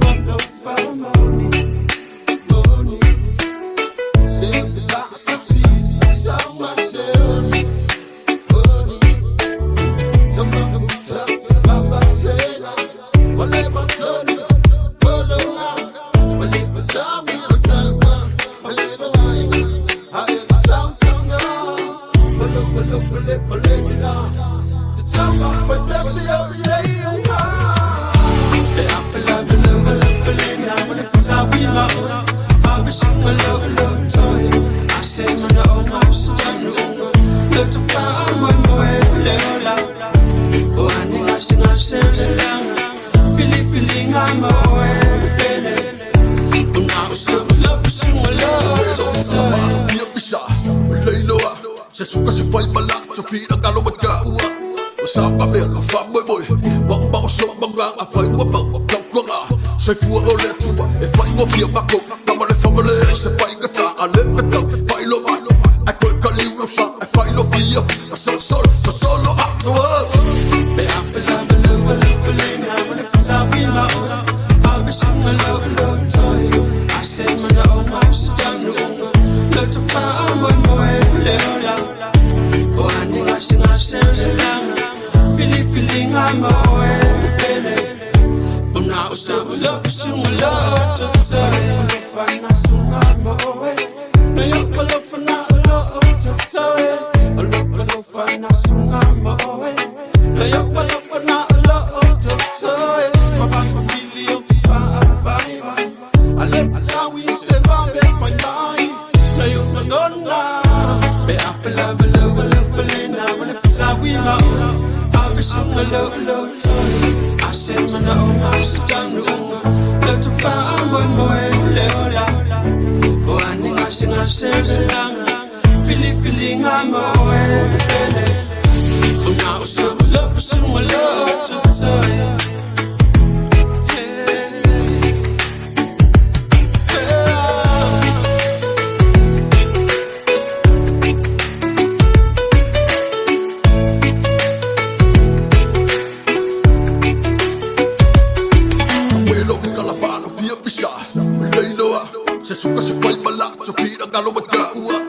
Alofa money. C'est pas sexy, ça marche. Se suka se fai mala, se fira galo ba ka ua. O sa pa me lo fa boy boy. Ba so banga a fai wa ba ka ka. Se fu o le tua, e fai wo fia ba ko. Ka ma le family, se fai ga ta a le peta, fai lo ba. A ko ka li wo sa, e fai lo fia. Ka solo a to. Be a fela na wala fa we ma o. Have some love toy. I say man o ma so down. Look to find one more level. Feeling I'm away. I'm now so love, soon love to stay. Find us soon I'm away. No, you will love for now, love to stay. A little find us soon I'm away. No, you will love for now, love to stay. For my family of the fire, I left the town we say, I'm fine. No, you will not now. Be up and love, now when it's how we know. I'm a low toy. I say, man, I'm so down. Love to find one more level. Oh, I think I sing ourselves along. Feeling I'm away. Oh, now so love for some love to toy. Se suka se fai mala, se fira galo ba ka ua.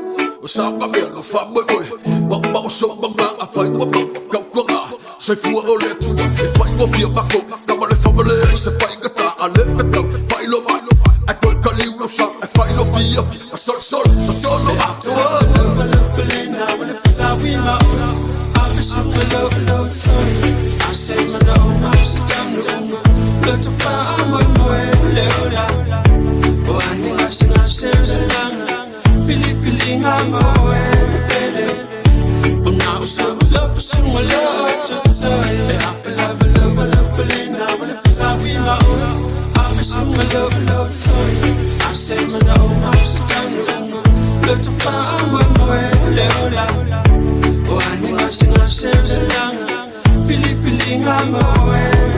O sa pa me lo fa boy boy. Ba so banga a fai wa ba ka ka. Se fu o le tu, e fai wo fia ba ko. Ka ma le family, se fai ga ta a le peta, fai lo ba. A ko ka li wo sa, e fai lo fia. Ka solo a to. Now when it's how we know. I'll be some low toy. I say man I'm so down. Look to find one more level. Oh, I think I sing ourselves along. Feeling I'm away. Oh, now so love for some love to stay. I feel love, now when it's how we know. I'll be some love toy. I say man I'm so down. Look to find one more level. Oh, I think I sing ourselves along. Feeling I'm away.